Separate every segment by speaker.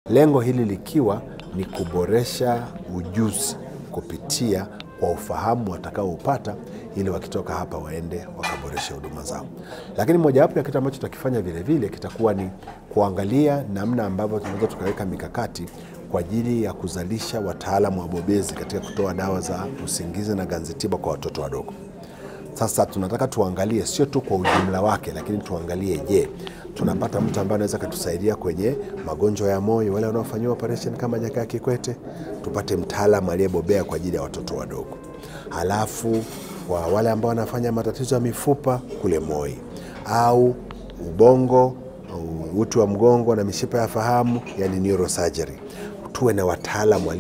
Speaker 1: Lengo hili likiwa ni kuboresha ujuzi kupitia kwa ufahamu watakaoupata ili wakitoka hapa waende wakaboresha huduma zao. Lakini mojawapo ya kitu ambacho tutakifanya vile vile kitakuwa ni kuangalia namna ambavyo tunaweza tukaweka mikakati kwa ajili ya kuzalisha wataalamu wabobezi katika kutoa dawa za usingizi na ganzi tiba kwa watoto wadogo. Sasa tunataka tuangalie sio tu kwa ujumla wake, lakini tuangalie je, tunapata mtu ambaye anaweza kutusaidia kwenye magonjwa ya moyo, wale wanaofanyiwa operation kama Jakaya Kikwete, tupate mtaalamu aliyebobea kwa ajili ya watoto wadogo. Halafu kwa wale ambao wanafanya matatizo ya mifupa kule Moi, au ubongo, uti wa mgongo na mishipa ya fahamu, yani neurosurgery, tuwe na wataalamu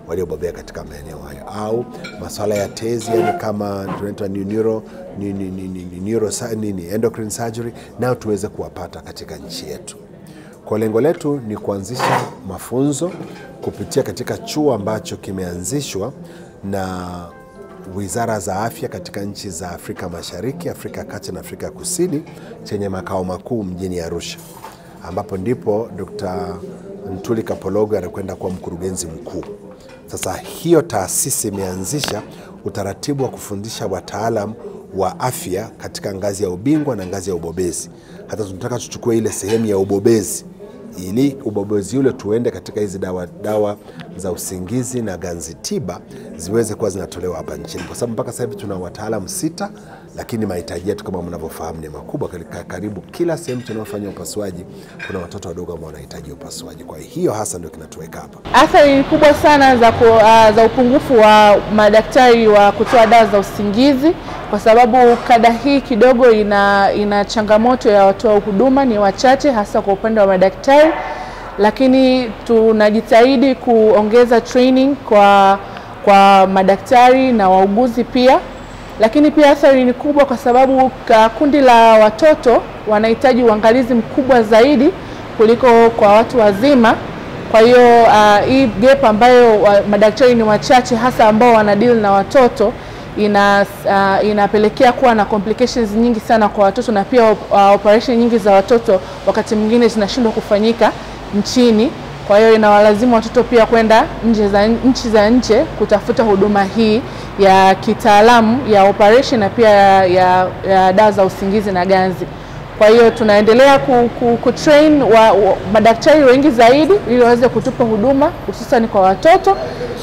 Speaker 1: waliobobea katika maeneo hayo. Au masuala ya tezi, yani kama tunaitwa endocrine surgery, nao tuweze kuwapata katika nchi yetu. Kwa lengo letu ni kuanzisha mafunzo kupitia katika chuo ambacho kimeanzishwa na wizara za afya katika nchi za Afrika Mashariki, Afrika ya Kati na Afrika Kusini, chenye makao makuu mjini Arusha, ambapo ndipo Dr. Ntuli Kapologo anakwenda kuwa mkurugenzi mkuu. Sasa hiyo taasisi imeanzisha utaratibu wa kufundisha wataalam wa afya katika ngazi ya ubingwa na ngazi ya ubobezi. Hata tunataka tuchukue ile sehemu ya ubobezi, ili ubobezi ule tuende katika hizi dawa za usingizi na ganzi tiba ziweze kuwa zinatolewa hapa nchini, kwa sababu mpaka sasa hivi tuna wataalamu 6, lakini mahitaji yetu kama mnavyofahamu ni makubwa. Karibu kila sehemu tunayofanya upasuaji kuna watoto wadogo ambao wanahitaji upasuaji. Kwa hiyo hasa ndio kinatuweka hapa.
Speaker 2: Athari kubwa sana za upungufu wa madaktari wa kutoa dawa za usingizi, kwa sababu kada hii kidogo ina changamoto ya watoa huduma ni wachache, hasa kwa upande wa madaktari. Lakini tunajitahidi kuongeza training kwa madaktari na wauguzi pia. Lakini pia athari ni kubwa kwa sababu kundi la watoto wanahitaji uangalizi mkubwa zaidi kuliko kwa watu wazima. Kwa hiyo hii gap ambayo madaktari ni wachache, hasa ambao wanadeal na watoto, inapelekea kuwa na complications nyingi sana kwa watoto, na pia operation nyingi za watoto wakati mwingine zinashindwa kufanyika nchini. Kwa hiyo inawalazimu watoto pia kwenda nchi za nje kutafuta huduma hii ya kitaalamu ya operation na pia ya dawa za usingizi na ganzi. Kwa hiyo tunaendelea kutrain madaktari wengi zaidi ili waweze kutupa huduma hususan kwa watoto,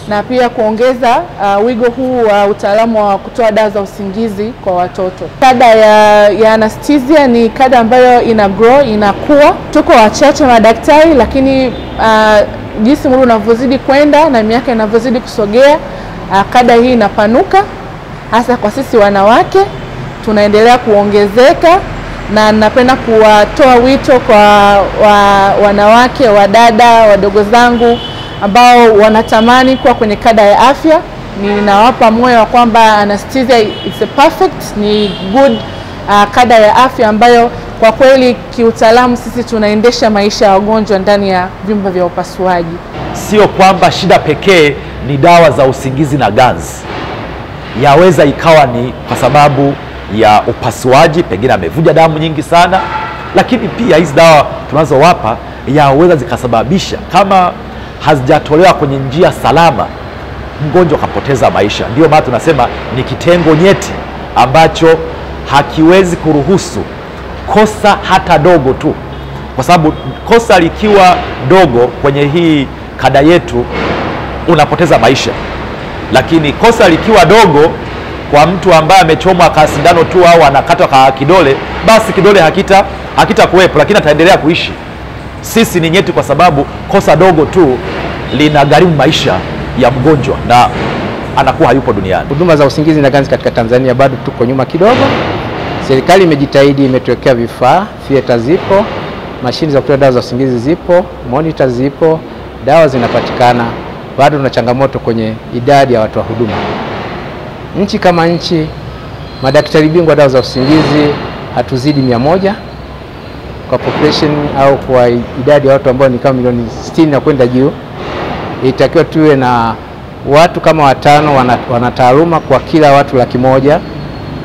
Speaker 2: na pia kuongeza wigo huu wa utaalamu wa kutoa dawa za usingizi kwa watoto. Kada ya anesthesia ni kada ambayo inakuwa. Tuko wachache madaktari, lakini jinsi muda unavyozidi kwenda na miaka inavyozidi kusogea, kada hii inapanuka, hasa kwa sisi wanawake tunaendelea kuongezeka. Na napenda kuwatoa wito kwa wanawake, wadada, wadogo zangu ambao wanatamani kuwa kwenye kada ya afya. Ninawapa moyo wa kwamba anesthesia is a perfect, ni good kada ya afya ambayo kwa kweli kiutaalamu sisi tunaendesha maisha ya wagonjwa ndani ya vyumba vya upasuaji.
Speaker 3: Sio kwamba shida pekee ni dawa za usingizi na ganzi. Yaweza ikawa ni kwa sababu ya upasuaji, pengine amevuja damu nyingi sana, lakini pia hizi dawa tunazowapa yaweza zikasababisha, kama hazijatolewa kwenye njia salama, mgonjwa kapoteza maisha. Ndio maana tunasema ni kitengo nyeti ambacho hakiwezi kuruhusu kosa hata dogo tu, kwa sababu kosa likiwa dogo kwenye hii kada yetu unapoteza maisha. Lakini kosa likiwa dogo kwa mtu ambaye amechomwa kwa sindano tu au anakatwa kwa kidole, basi kidole hakita kuwepo, lakini ataendelea kuishi. Sisi ni nyeti kwa sababu kosa dogo tu linagharimu maisha ya mgonjwa na anakuwa hayupo duniani.
Speaker 4: Huduma za usingizi na ganzi katika Tanzania bado tuko nyuma kidogo. Serikali imejitahidi, imetuwekea vifaa, theater zipo, mashine za kutoa dawa za usingizi zipo, monitor zipo, dawa zinapatikana. Bado tuna changamoto kwenye idadi ya watu wa huduma. Nchi kama nchi, madaktari bingwa dawa za usingizi hatuzidi 100 kwa population au kwa idadi ya watu ambao ni kama milioni 60 na kwenda juu. Itakiwa tuwe na watu kama 5 wanataaluma kwa kila watu 100,000.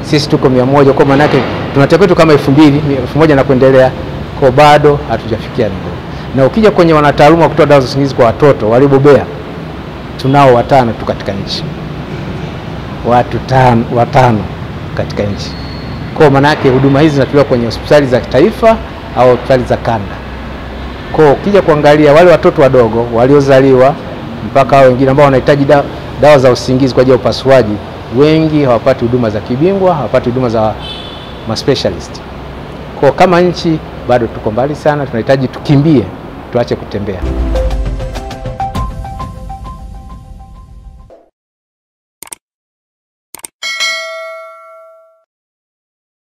Speaker 4: Sisi tuko 100, kwa maana yake tunatakiwa tu kama 2000 na kuendelea, kwa bado hatujafikia ndio. Na ukija kwenye wanataaluma wa kutoa dawa za usingizi kwa watoto waliobobea, tunao 5 tu katika nchi, watu 5 katika nchi. Kwa maana yake huduma hizi zinatolewa kwenye hospitali za taifa au hospitali za kanda. Kwa ukija kuangalia wale watoto wadogo waliozaliwa mpaka hao wengine ambao wanahitaji dawa za usingizi kwa ajili ya upasuaji, wengi hawapati huduma za kibingwa, hawapati huduma za specialist. Kwa kama nchi bado tuko mbali sana, tunahitaji tukimbie, tuache kutembea.